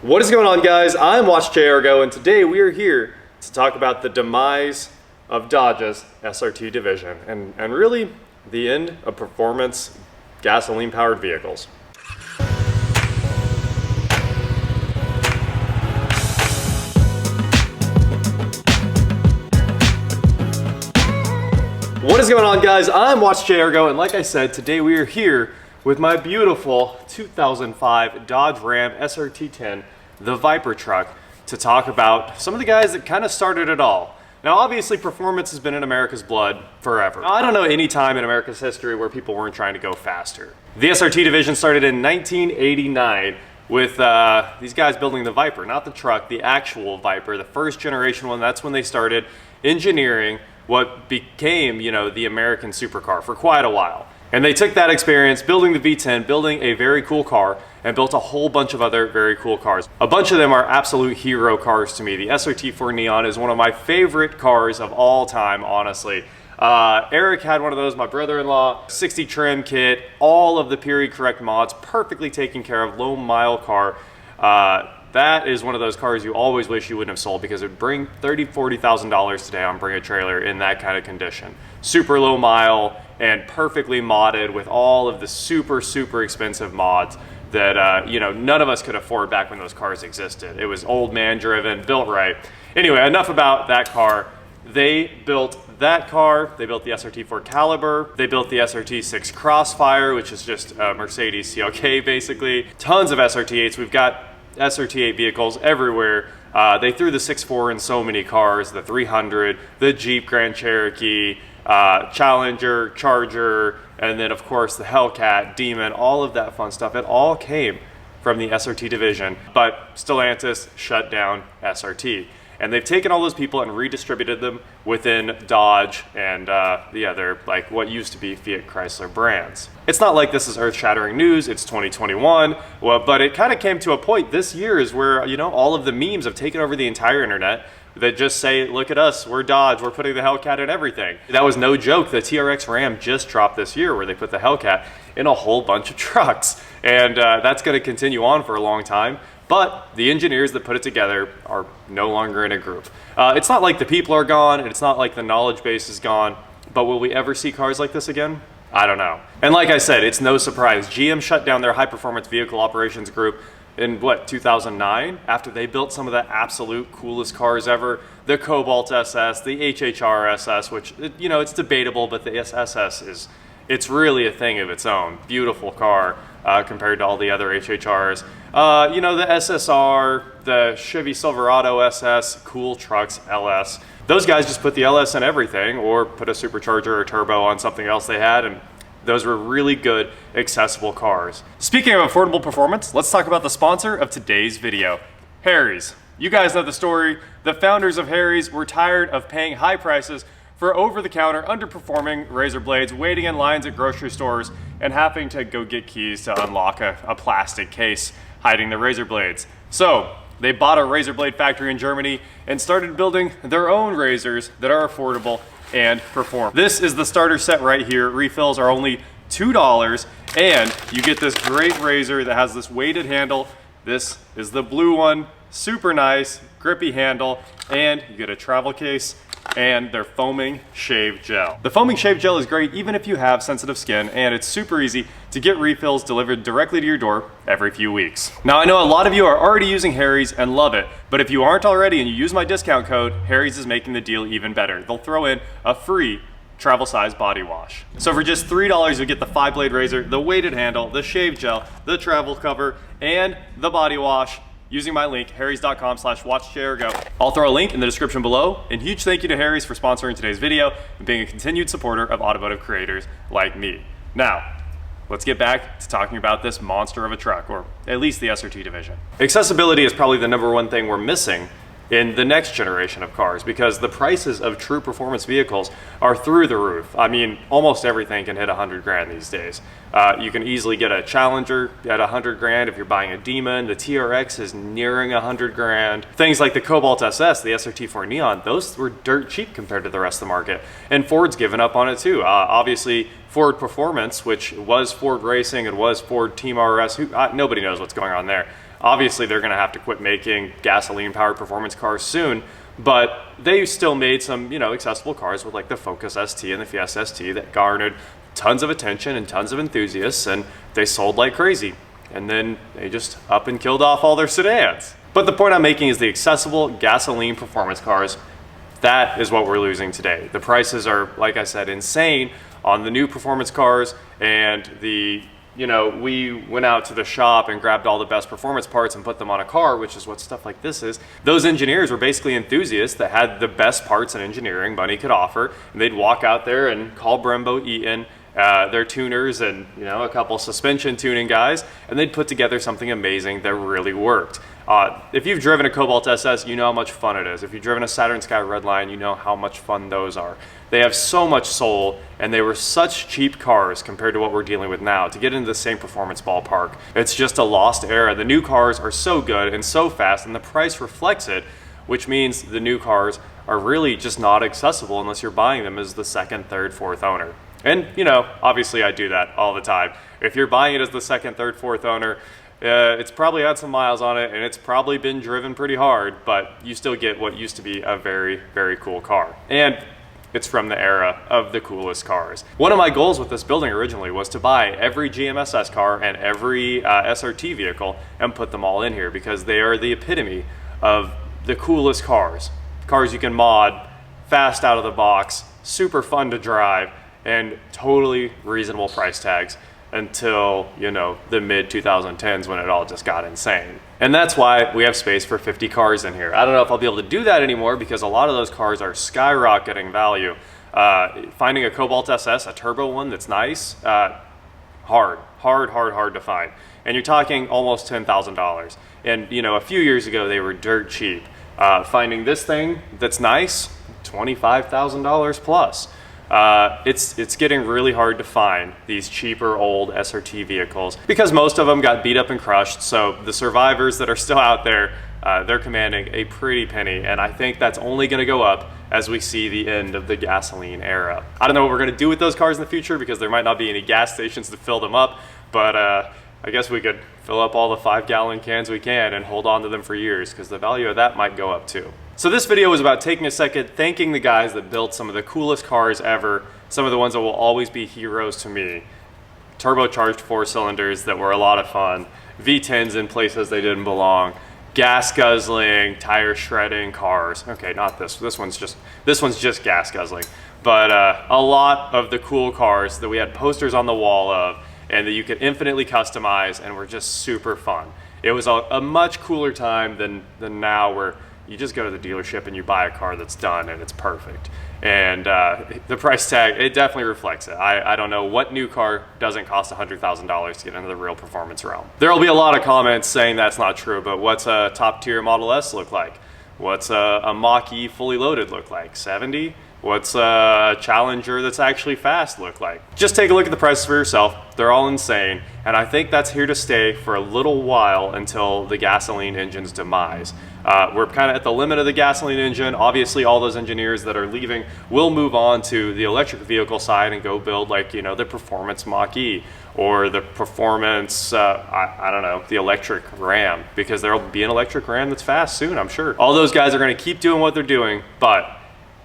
What is going on, guys? I'm Watch J Ergo, and today we are here to talk about the demise of Dodge's SRT division and really the end of performance gasoline-powered vehicles. What is going on, guys? I'm Watch J Ergo, and like I said, today we are here with my beautiful 2005 Dodge Ram SRT10, the Viper truck, to talk about some of the guys that kind of started it all. Now, obviously, performance has been in America's blood forever. Now, I don't know any time in America's history where people weren't trying to go faster. The SRT division started in 1989 with these guys building the Viper, not the truck, the actual Viper, the first generation one. That's when they started engineering what became, the American supercar for quite a while. And they took that experience building the V10, building a very cool car, and built a whole bunch of other very cool cars. A bunch of them are absolute hero cars to me. The SRT4 Neon is one of my favorite cars of all time, honestly. Eric had one of those, my brother-in-law, 60 trim kit, all of the period correct mods, perfectly taken care of, low mile car. That is one of those cars you always wish you wouldn't have sold, because it would bring $30,000, $40,000 today on Bring a Trailer in that kind of condition. Super low mile and perfectly modded with all of the super expensive mods that none of us could afford back when those cars existed. It was old man driven, built right. Anyway, enough about that car. They built that car, they built the SRT4 Caliber, they built the SRT6 Crossfire, which is just a Mercedes CLK basically. Tons of SRT8s. We've got SRT8 vehicles everywhere. They threw the 6.4 in so many cars, the 300, the Jeep Grand Cherokee, Challenger, Charger, and then of course the Hellcat, Demon, all of that fun stuff. It all came from the SRT division, but Stellantis shut down SRT. And they've taken all those people and redistributed them within Dodge and the other, like what used to be Fiat Chrysler brands. It's not like this is earth-shattering news, it's 2021, but it kind of came to a point this year is where, all of the memes have taken over the entire internet that just say, look at us, we're Dodge, we're putting the Hellcat in everything. That was no joke. The TRX Ram just dropped this year where they put the Hellcat in a whole bunch of trucks. And that's gonna continue on for a long time. But the engineers that put it together are no longer in a group. It's not like the people are gone, and it's not like the knowledge base is gone, but will we ever see cars like this again? I don't know. And like I said, it's no surprise. GM shut down their high-performance vehicle operations group in, 2009? After they built some of the absolute coolest cars ever. The Cobalt SS, the HHR SS, which, it's debatable, but the SS it's really a thing of its own. Beautiful car compared to all the other HHRs. The SSR, the Chevy Silverado SS, cool trucks, LS. Those guys just put the LS in everything, or put a supercharger or turbo on something else they had, and those were really good, accessible cars. Speaking of affordable performance, let's talk about the sponsor of today's video, Harry's. You guys know the story. The founders of Harry's were tired of paying high prices for over-the-counter, underperforming razor blades, waiting in lines at grocery stores, and having to go get keys to unlock a plastic case hiding the razor blades. So they bought a razor blade factory in Germany and started building their own razors that are affordable and perform. This is the starter set right here. Refills are only $2, and you get this great razor that has this weighted handle. This is the blue one, super nice, grippy handle, and you get a travel case and their foaming shave gel. The foaming shave gel is great even if you have sensitive skin, and it's super easy to get refills delivered directly to your door every few weeks. Now, I know a lot of you are already using Harry's and love it, but if you aren't already and you use my discount code, Harry's is making the deal even better. They'll throw in a free travel size body wash. So for just $3, you'll get the 5-blade razor, the weighted handle, the shave gel, the travel cover, and the body wash, using my link, harrys.com/watchjergo. I'll throw a link in the description below, and huge thank you to Harry's for sponsoring today's video and being a continued supporter of automotive creators like me. Now, let's get back to talking about this monster of a truck, or at least the SRT division. Accessibility is probably the #1 thing we're missing in the next generation of cars, because the prices of true performance vehicles are through the roof. I mean, almost everything can hit 100 grand these days. You can easily get a Challenger at 100 grand if you're buying a Demon. The TRX is nearing 100 grand. Things like the Cobalt SS, the SRT4 Neon, those were dirt cheap compared to the rest of the market. And Ford's given up on it too. Obviously, Ford Performance, which was Ford Racing and was Ford Team RS, nobody knows what's going on there. Obviously, they're going to have to quit making gasoline-powered performance cars soon, but they still made some, you know, accessible cars with like the Focus ST and the Fiesta ST that garnered tons of attention and tons of enthusiasts, and they sold like crazy. And then they just up and killed off all their sedans. But the point I'm making is the accessible gasoline performance cars, that is what we're losing today. The prices are, like I said, insane on the new performance cars, and you know, we went out to the shop and grabbed all the best performance parts and put them on a car, which is what stuff like this is. Those engineers were basically enthusiasts that had the best parts in engineering money could offer, and they'd walk out there and call Brembo, Eaton, their tuners, and you know, a couple suspension tuning guys, and they'd put together something amazing that really worked. If you've driven a Cobalt SS, you know how much fun it is. If you've driven a Saturn Sky Redline, you know how much fun those are. They have so much soul, and they were such cheap cars compared to what we're dealing with now. To get into the same performance ballpark, it's just a lost era. The new cars are so good and so fast, and the price reflects it, which means the new cars are really just not accessible unless you're buying them as the second, third, fourth owner. And, you know, obviously I do that all the time. If you're buying it as the second, third, fourth owner, it's probably had some miles on it, and it's probably been driven pretty hard, but you still get what used to be a very, very cool car. And it's from the era of the coolest cars. One of my goals with this building originally was to buy every GMSS car and every SRT vehicle and put them all in here, because they are the epitome of the coolest cars. Cars you can mod, fast out of the box, super fun to drive, and totally reasonable price tags until, you know, the mid 2010s when it all just got insane. And that's why we have space for 50 cars in here. I don't know if I'll be able to do that anymore because a lot of those cars are skyrocketing value. Finding a Cobalt SS, a turbo one that's nice, hard to find. And you're talking almost $10,000. And you know, a few years ago they were dirt cheap. Finding this thing that's nice, $25,000 plus. It's getting really hard to find these cheaper old SRT vehicles because most of them got beat up and crushed. So the survivors that are still out there, they're commanding a pretty penny, and I think that's only going to go up as we see the end of the gasoline era. I don't know what we're going to do with those cars in the future because there might not be any gas stations to fill them up, but I guess we could fill up all the 5-gallon cans we can and hold on to them for years because the value of that might go up too. So this video was about taking a second, thanking the guys that built some of the coolest cars ever, some of the ones that will always be heroes to me. Turbocharged 4-cylinders that were a lot of fun, V10s in places they didn't belong, gas guzzling, tire shredding cars. Okay, not this. This one's just gas guzzling. But a lot of the cool cars that we had posters on the wall of and that you could infinitely customize and were just super fun. It was a much cooler time than now, where you just go to the dealership and you buy a car that's done and it's perfect. And the price tag, it definitely reflects it. I don't know what new car doesn't cost $100,000 to get into the real performance realm. There will be a lot of comments saying that's not true, but what's a top tier Model S look like? What's a Mach-E fully loaded look like? 70? What's a Challenger that's actually fast look like? Just take a look at the prices for yourself. They're all insane, and I think that's here to stay for a little while until the gasoline engine's demise. We're kind of at the limit of the gasoline engine. Obviously, all those engineers that are leaving will move on to the electric vehicle side and go build, like, you know, the performance Mach-E or the performance, I don't know, the electric Ram, because there'll be an electric Ram that's fast soon, I'm sure. All those guys are going to keep doing what they're doing, but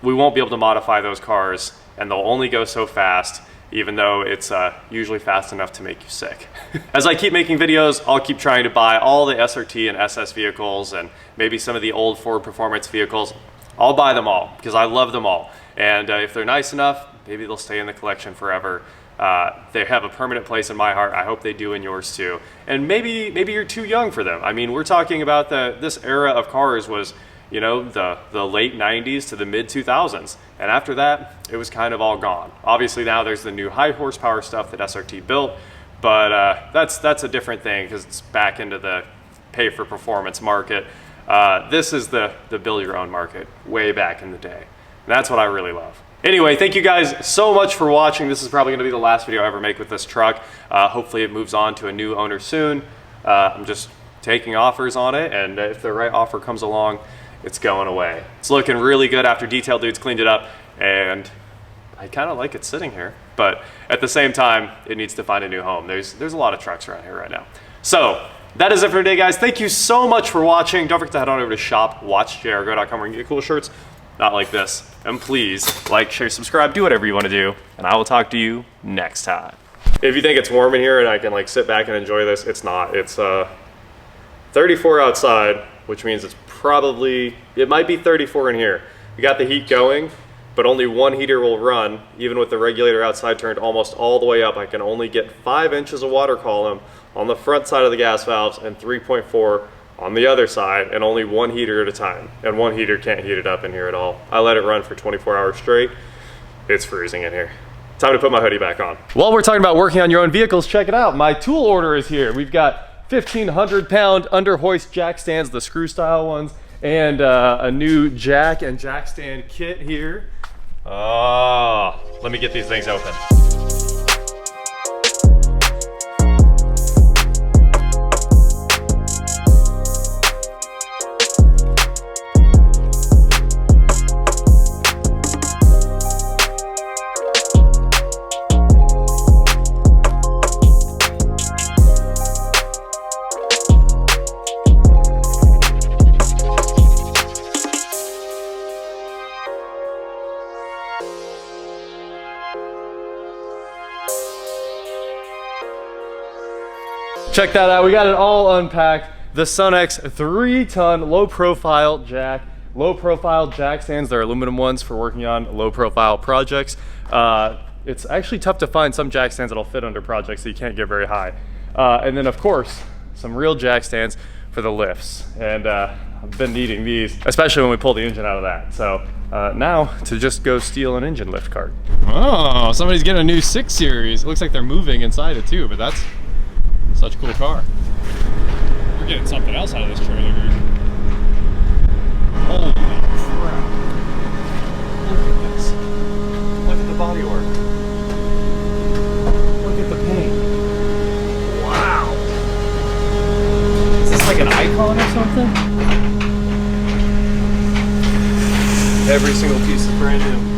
we won't be able to modify those cars, and they'll only go so fast, even though it's usually fast enough to make you sick. As I keep making videos, I'll keep trying to buy all the SRT and SS vehicles and maybe some of the old Ford Performance vehicles. I'll buy them all because I love them all. And if they're nice enough, maybe they'll stay in the collection forever. They have a permanent place in my heart. I hope they do in yours too. And maybe you're too young for them. I mean, we're talking about this era of cars was, you know, the late 90s to the mid 2000s. And after that, it was kind of all gone. Obviously now there's the new high horsepower stuff that SRT built, but that's a different thing because it's back into the pay for performance market. This is the build your own market way back in the day. And that's what I really love. Anyway, thank you guys so much for watching. This is probably gonna be the last video I ever make with this truck. Hopefully it moves on to a new owner soon. I'm just taking offers on it, and if the right offer comes along, it's going away. It's looking really good after Detail Dudes cleaned it up, and I kind of like it sitting here, but at the same time, it needs to find a new home. There's a lot of trucks around here right now. So That is it for today, guys. Thank you so much for watching. Don't forget to head on over to shop.watchjrgo.com where you can get cool shirts, not like this. And please like, share, subscribe, do whatever you want to do, and I will talk to you next time. If you think it's warm in here and I can like sit back and enjoy this, it's not. It's 34 outside, which means it's probably, it might be 34 in here. We got the heat going, but only one heater will run. Even with the regulator outside turned almost all the way up, I can only get 5 inches of water column on the front side of the gas valves and 3.4 on the other side, and only one heater at a time. And one heater can't heat it up in here at all. I let it run for 24 hours straight. It's freezing in here. Time to put my hoodie back on. While we're talking about working on your own vehicles, check it out. My tool order is here. We've got 1,500-pound under hoist jack stands, the screw style ones, and a new jack and jack stand kit here. Oh, let me get these things open. Check that out, we got it all unpacked. The Sunex 3-ton low-profile jack. Low-profile jack stands, they're aluminum ones for working on low-profile projects. It's actually tough to find some jack stands that'll fit under projects, so you can't get very high. And then of course, some real jack stands for the lifts. And I've been needing these, especially when we pull the engine out of that. So now to just go steal an engine lift cart. Oh, somebody's getting a new 6 Series. It looks like they're moving inside it too, but that's such a cool car. We're getting something else out of this trailer here. Holy crap. Look at this. Look at the bodywork. Look at the paint. Wow. Is this like an icon or something? Every single piece is brand new.